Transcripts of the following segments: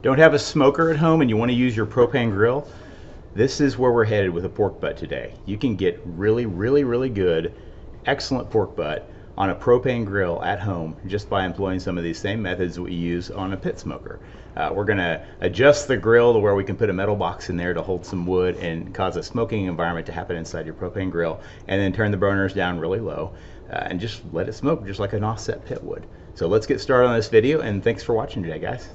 Don't have a smoker at home and you want to use your propane grill? This is where we're headed with a pork butt today. You can get really good, excellent pork butt on a propane grill at home just by employing some of these same methods that we use on a pit smoker. We're going to adjust the grill to where we can put a metal box in there to hold some wood and cause a smoking environment to happen inside your propane grill, and then turn the burners down really low and just let it smoke just like an offset pit would. So let's get started on this video, and thanks for watching today, guys.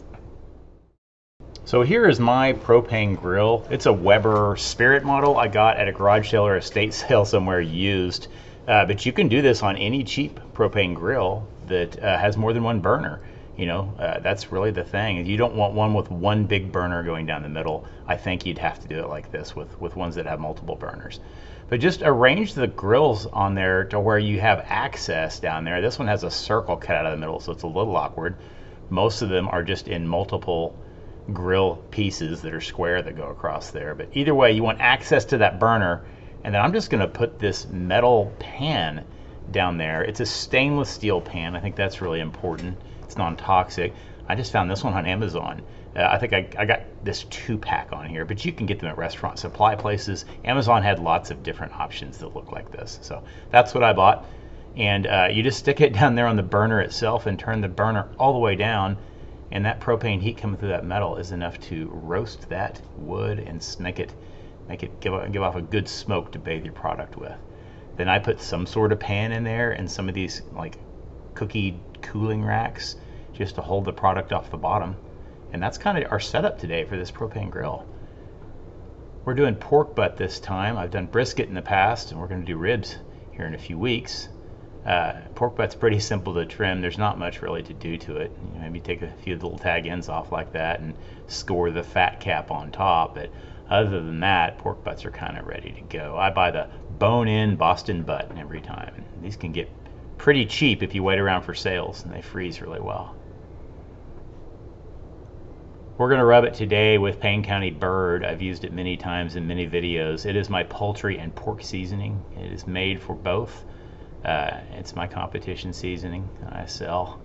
So here is my propane grill. It's a Weber Spirit model I got at a garage sale or estate sale somewhere used. But you can do this on any cheap propane grill that has more than one burner. You know, that's really the thing. You don't want one with one big burner going down the middle. I think you'd have to do it like this with ones that have multiple burners. But just arrange the grills on there to where you have access down there. This one has a circle cut out of the middle, so it's a little awkward. Most of them are just in multiple grill pieces that are square that go across there. But either way, you want access to that burner. And then I'm just going to put this metal pan down there. It's a stainless steel pan. I think that's really important. It's non-toxic. I just found this one on Amazon. I think I got this 2-pack on here, but you can get them at restaurant supply places. Amazon had lots of different options that look like this. So that's what I bought. And you just stick it down there on the burner itself and turn the burner all the way down. And that propane heat coming through that metal is enough to roast that wood and make it give off a good smoke to bathe your product with. Then I put some sort of pan in there and some of these like cookie cooling racks just to hold the product off the bottom. And that's kind of our setup today for this propane grill. We're doing pork butt this time. I've done brisket in the past, and we're going to do ribs here in a few weeks. Pork butt's pretty simple to trim. There's not much really to do to it. You know, maybe take a few little tag ends off like that and score the fat cap on top. But other than that, pork butts are kind of ready to go. I buy the bone-in Boston butt every time. And these can get pretty cheap if you wait around for sales, and they freeze really well. We're going to rub it today with Payne County Bird. I've used it many times in many videos. It is my poultry and pork seasoning. It is made for both. It's my competition seasoning that I sell.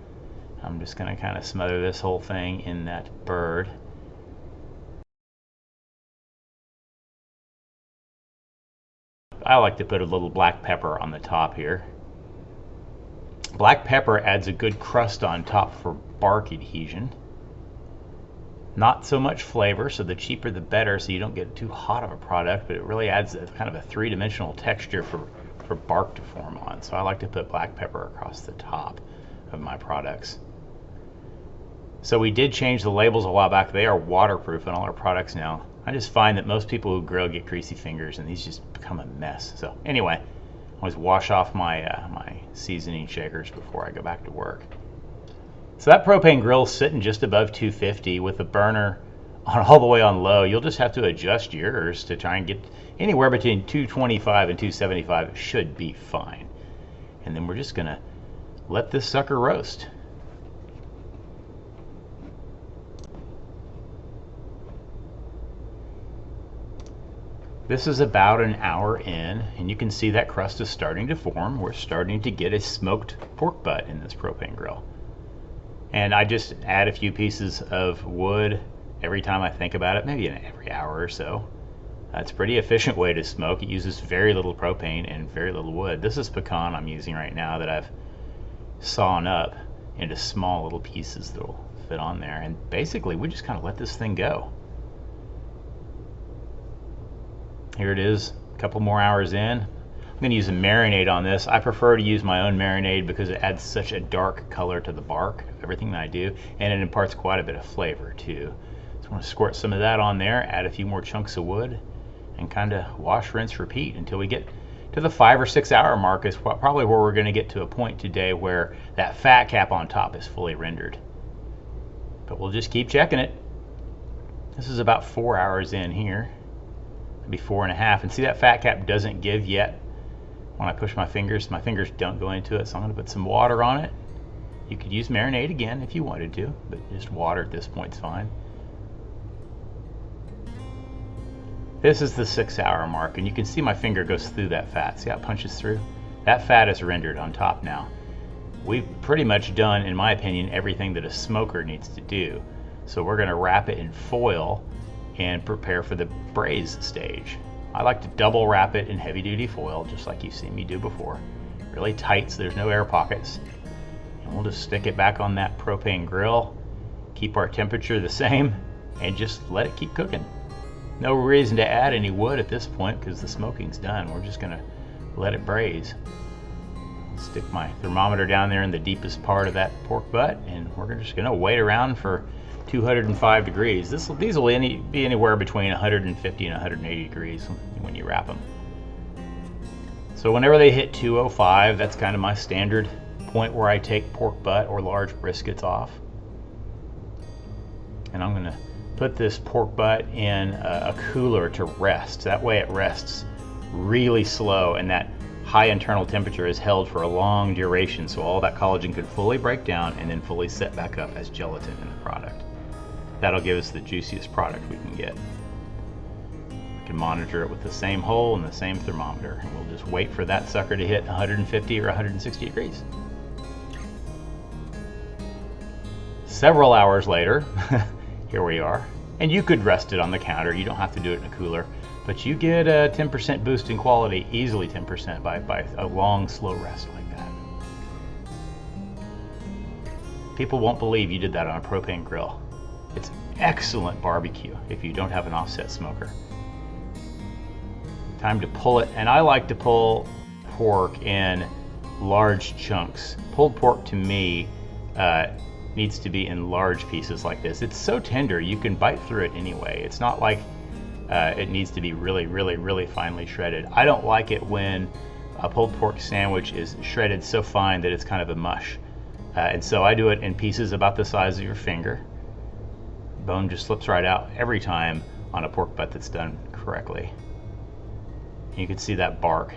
I'm just going to kind of smother this whole thing in that Bird. I like to put a little black pepper on the top here. Black pepper adds a good crust on top for bark adhesion. Not so much flavor, so the cheaper the better, so you don't get too hot of a product, but it really adds a kind of a three-dimensional texture for bark to form on. So I like to put black pepper across the top of my products. So we did change the labels a while back. They are waterproof in all our products now. I just find that most people who grill get greasy fingers, and these just become a mess. So anyway, I always wash off my my seasoning shakers before I go back to work. So that propane grill is sitting just above 250 with the burner on all the way on low. You'll just have to adjust yours to try and get anywhere between 225 and 275. It should be fine. And then we're just gonna let this sucker roast. This is about an hour in, and you can see that crust is starting to form. We're starting to get a smoked pork butt in this propane grill. And I just add a few pieces of wood every time I think about it, maybe every hour or so. It's a pretty efficient way to smoke. It uses very little propane and very little wood. This is pecan I'm using right now that I've sawn up into small little pieces that will fit on there. And basically, we just kind of let this thing go. Here it is, a couple more hours in. I'm going to use a marinade on this. I prefer to use my own marinade because it adds such a dark color to the bark of everything that I do, and it imparts quite a bit of flavor too. So I'm going to squirt some of that on there, add a few more chunks of wood, and kind of wash, rinse, repeat until we get to the 5 or 6 hour mark is probably where we're going to get to a point today where that fat cap on top is fully rendered. But we'll just keep checking it. This is about 4 hours in here. Maybe 4.5, and see that fat cap doesn't give yet. When I push my fingers don't go into it, so I'm going to put some water on it. You could use marinade again if you wanted to, but just water at this point is fine. This is the 6 hour mark, and you can see my finger goes through that fat. See how it punches through? That fat is rendered on top now. We've pretty much done, in my opinion, everything that a smoker needs to do. So we're going to wrap it in foil and prepare for the braise stage. I like to double wrap it in heavy duty foil, just like you've seen me do before. Really tight so there's no air pockets. And we'll just stick it back on that propane grill, keep our temperature the same, and just let it keep cooking. No reason to add any wood at this point because the smoking's done. We're just gonna let it braise. Stick my thermometer down there in the deepest part of that pork butt, and we're just gonna wait around for 205 degrees. These will be anywhere between 150 and 180 degrees when you wrap them. So whenever they hit 205, that's kind of my standard point where I take pork butt or large briskets off. And I'm gonna put this pork butt in a cooler to rest. That way it rests really slow, and that high internal temperature is held for a long duration, so all that collagen could fully break down and then fully set back up as gelatin in the product. That'll give us the juiciest product we can get. We can monitor it with the same hole and the same thermometer, and we'll just wait for that sucker to hit 150 or 160 degrees. Several hours later, here we are. And you could rest it on the counter. You don't have to do it in a cooler, but you get a 10% boost in quality, easily 10% by a long, slow rest like that. People won't believe you did that on a propane grill. It's excellent barbecue if you don't have an offset smoker. Time to pull it, and I like to pull pork in large chunks. Pulled pork to me needs to be in large pieces like this. It's so tender you can bite through it anyway. It's not like it needs to be really finely shredded. I don't like it when a pulled pork sandwich is shredded so fine that it's kind of a mush. And so I do it in pieces about the size of your finger. Bone just slips right out every time on a pork butt that's done correctly. You can see that bark.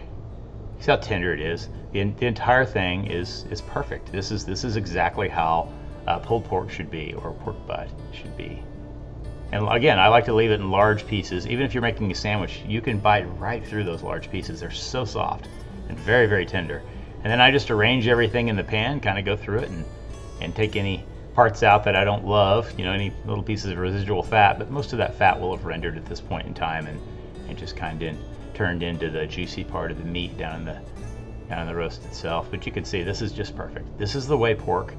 See how tender it is. The entire thing is perfect. This is exactly how pulled pork should be, or pork butt should be. And again, I like to leave it in large pieces. Even if you're making a sandwich, you can bite right through those large pieces. They're so soft and very tender. And then I just arrange everything in the pan, kind of go through it and take any parts out that I don't love, any little pieces of residual fat, but most of that fat will have rendered at this point in time and just kind of turned into the juicy part of the meat down in the roast itself. But you can see this is just perfect. This is the way pork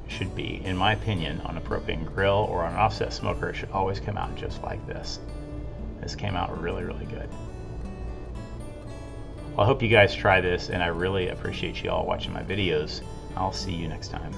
should be, in my opinion, on a propane grill or on an offset smoker. It should always come out just like this. This came out really good. Well, I hope you guys try this, and I really appreciate you all watching my videos. I'll see you next time.